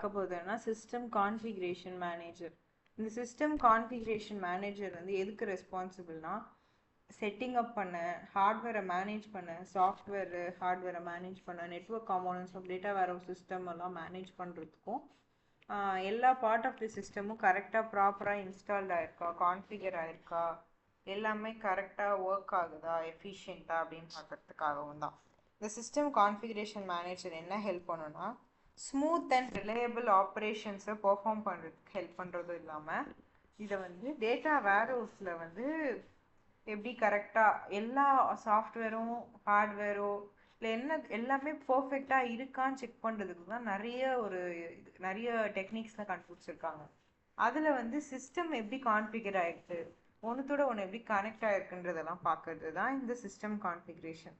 பார்க்க போகுதுன்னா system configuration manager. இந்த சிஸ்டம் கான்ஃபிகரேஷன் மேனேஜர் வந்து எதுக்கு ரெஸ்பான்சிபிள்னா செட்டிங் அப் பண்ண, ஹார்ட்வேரை மேனேஜ் பண்ண, சாஃப்ட்வேரு ஹார்ட்வேரை மேனேஜ் பண்ண, network components of data warehouse system எல்லாம் மேனேஜ் பண்ணுறதுக்கும் எல்லா பார்ட் ஆஃப் தி சிஸ்டமும் கரெக்டாக ப்ராப்பராக இன்ஸ்டால்ட் ஆயிருக்கா, கான்ஃபிகர் ஆயிருக்கா, எல்லாமே கரெக்டாக ஒர்க் ஆகுதா, எஃபிஷியண்ட்டாக அப்படின்னு பார்க்கறதுக்காகவும் தான். இந்த சிஸ்டம் கான்ஃபிகரேஷன் மேனேஜர் என்ன ஹெல்ப் பண்ணுன்னா ஸ்மூத் அண்ட் ரிலையபிள் ஆப்ரேஷன்ஸை பெர்ஃபார்ம் பண்ணுறதுக்கு ஹெல்ப் பண்ணுறதும் இல்லாமல் இதை வந்து டேட்டா வேர்ஹவுஸில் வந்து எப்படி கரெக்டாக எல்லா சாஃப்ட்வேரும் ஹார்ட்வேரோ இல்லை எல்லாமே பர்ஃபெக்டாக இருக்கான்னு செக் பண்ணுறதுக்கு தான் நிறைய டெக்னிக்ஸ்லாம் கண்டுபிடிச்சிருக்காங்க. அதில் வந்து சிஸ்டம் எப்படி கான்ஃபிகர் ஆகிருக்கு, ஒன்றுத்தோட ஒன்று எப்படி கனெக்ட் ஆகிருக்குன்றதெல்லாம் பார்க்கறது தான் இந்த சிஸ்டம் கான்ஃபிகரேஷன்.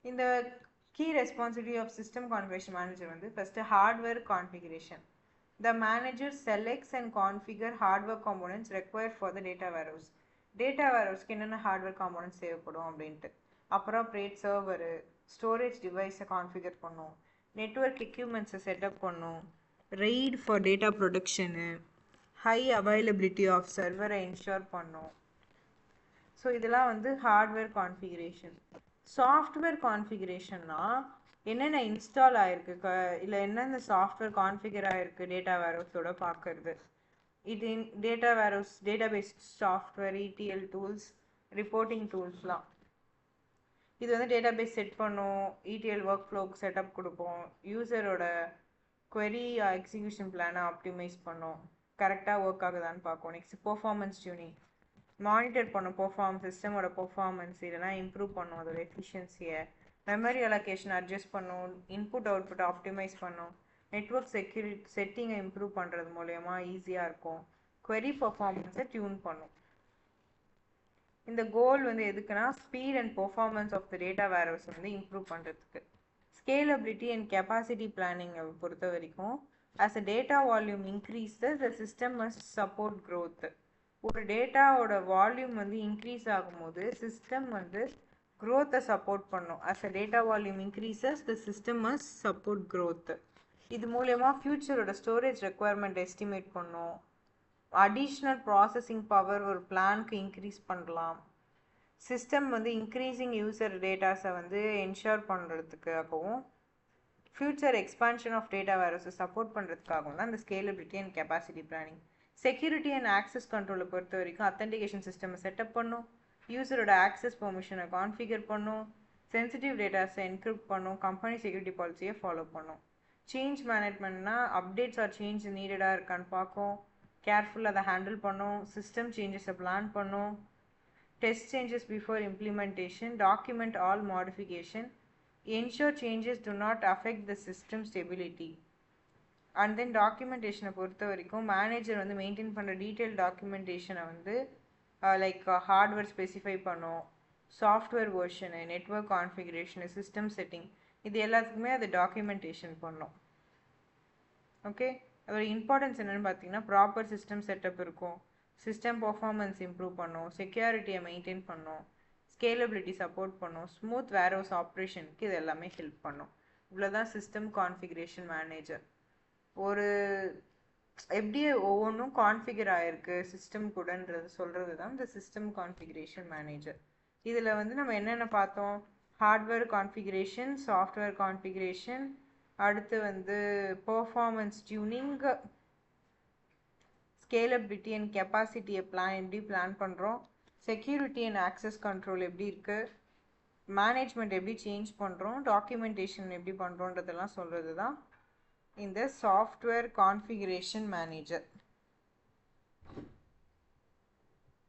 இந்த key responsibility of system configuration manager வந்து first hardware configuration. The manager selects and configure hardware components required for the data warehouse. Data warehouse க்கு என்னென்ன hardware components தேவைப்படும் அப்படின்ட்டு, appropriate server, storage device configure பண்ணும், network equipments setup பண்ணும், RAID for data protection, high availability of server ensure பண்ணும். So இதெல்லாம் வந்து hardware configuration. Software கான்ஃபிகரேஷன்னா என்னென்ன இன்ஸ்டால் ஆகிருக்கு இல்லை என்னென்ன சாஃப்ட்வேர் கான்ஃபிகர் ஆகிருக்கு டேட்டா வேர்ஹவுஸோட பார்க்கறது. இது data warehouse database software, ETL tools, reporting டூல்ஸ்லாம். இது வந்து டேட்டாபேஸ் செட் பண்ணும், ETL ஒர்க் ஃப்ளோக்கு செட்டப் கொடுப்போம், யூசரோட query எக்ஸிக்யூஷன் பிளானை ஆப்டிமைஸ் பண்ணும், கரெக்டாக ஒர்க் ஆகுதான்னு பார்க்கும். நெக்ஸ்ட் பெர்ஃபார்மன்ஸ் டியூனிங், மானிட்டர் பண்ணும் சிஸ்டமோட பெர்ஃபார்மன்ஸ், இதெல்லாம் இம்ப்ரூவ் பண்ணும் அதோட எஃபிஷியன்சியை. மெமரி அலோகேஷன் அட்ஜஸ்ட் பண்ணும், இன்புட் அவுட்புட் ஆப்டிமைஸ் பண்ணும், நெட்வொர்க் செட்டிங்கை இம்ப்ரூவ் பண்ணுறது மூலயமா ஈஸியாக இருக்கும், query பெர்ஃபார்மன்ஸை டியூன் பண்ணும். இந்த கோல் வந்து எதுக்குன்னா speed and performance of the data warehouse வந்து இம்ப்ரூவ் பண்ணுறதுக்கு. ஸ்கேலபிலிட்டி அண்ட் கெப்பாசிட்டி பிளானிங்கை பொறுத்த வரைக்கும் as a data volume increases the system must support growth. ஒரு டேட்டாவோட வால்யூம் வந்து இன்க்ரீஸ் ஆகும்போது சிஸ்டம் வந்து க்ரோத்தை சப்போர்ட் பண்ணும். as a data volume increases the system must support growth. இது மூலயமா ஃபியூச்சரோட ஸ்டோரேஜ் ரெக்குவயர்மெண்ட் எஸ்டிமேட் பண்ணும், அடிஷ்னல் ப்ராசஸிங் பவர் ஒரு பிளானுக்கு இன்க்ரீஸ் பண்ணலாம், சிஸ்டம் வந்து இன்க்ரீஸிங் யூசர் டேட்டாஸை வந்து என்ஷூர் பண்ணுறதுக்காகவும் ஃபியூச்சர் எக்ஸ்பான்ஷன் ஆஃப் டேட்டா வேர்ஹவுஸை சப்போர்ட் பண்ணுறதுக்காகவும் தான் இந்த scalability and capacity planning. Security and access கண்ட்ரோலை பொறுத்த வரைக்கும் அத்தன்டிகேஷன் சிஸ்டமை செட்டப் பண்ணும், யூசரோட ஆக்சஸ் பெர்மிஷனை கான்ஃபிகர் பண்ணும், சென்சிட்டிவ் டேட்டாஸை என்கிரிப்ட் பண்ணும், கம்பெனி செக்யூரிட்டி பாலிசியை ஃபாலோ பண்ணும். சேஞ்ச் மேனேஜ்மெண்ட்னா அப்டேட்ஸ் ஆர் சேஞ்ச் நீடடாக இருக்கான்னு பார்க்கும், கேர்ஃபுல்லாக அதை ஹேண்டில் பண்ணும், சிஸ்டம் சேஞ்சஸை பிளான் பண்ணும், test changes before implementation, document all modification, ensure changes do not affect the system stability. And then டாக்குமெண்டேஷனை பொறுத்த வரைக்கும் மேனேஜர் வந்து மெயின்டைன் பண்ணுற டீட்டெயில் டாக்குமெண்டேஷனை வந்து லைக் ஹார்ட்வேர் ஸ்பெசிஃபை பண்ணும், software version, network configuration, system setting, இது எல்லாத்துக்குமே அது டாக்குமெண்டேஷன் பண்ணும். ஓகே, அதோட இம்பார்ட்டன்ஸ் என்னென்னு பார்த்தீங்கன்னா ப்ராப்பர் சிஸ்டம் செட்டப் இருக்கும், சிஸ்டம் பர்ஃபார்மன்ஸ் இம்ப்ரூவ் பண்ணும், செக்யூரிட்டியை மெயின்டைன் பண்ணும், ஸ்கேலபிலிட்டி சப்போர்ட் பண்ணும், ஸ்மூத் வேர்ஹவுஸ் ஆப்ரேஷனுக்கு இது எல்லாமே ஹெல்ப் பண்ணும். இவ்வளோதான் சிஸ்டம் கான்ஃபிகரேஷன் மேனேஜர். ஒரு எப்படி ஒவ்வொன்றும் கான்ஃபிகர் ஆகிருக்கு சிஸ்டம் கூடன்றது சொல்கிறது தான் இந்த சிஸ்டம் கான்ஃபிகரேஷன் மேனேஜர். இதில் வந்து நம்ம என்னென்ன பார்த்தோம், ஹார்ட்வேர் கான்ஃபிகரேஷன், சாஃப்ட்வேர் கான்ஃபிகரேஷன், அடுத்து வந்து பெர்ஃபார்மன்ஸ் டியூனிங், ஸ்கேலபிலிட்டி அண்ட் கெப்பாசிட்டியை எப்படி பிளான் பண்ணுறோம், செக்யூரிட்டி அண்ட் ஆக்சஸ் கண்ட்ரோல் எப்படி இருக்குது, மேனேஜ்மெண்ட் எப்படி சேஞ்ச் பண்ணுறோம், டாக்குமெண்டேஷன் எப்படி பண்ணுறோன்றதெல்லாம் சொல்கிறது தான் இந்த சாஃப்ட்வேர் கான்ஃபிகரேஷன் மேனேஜர்.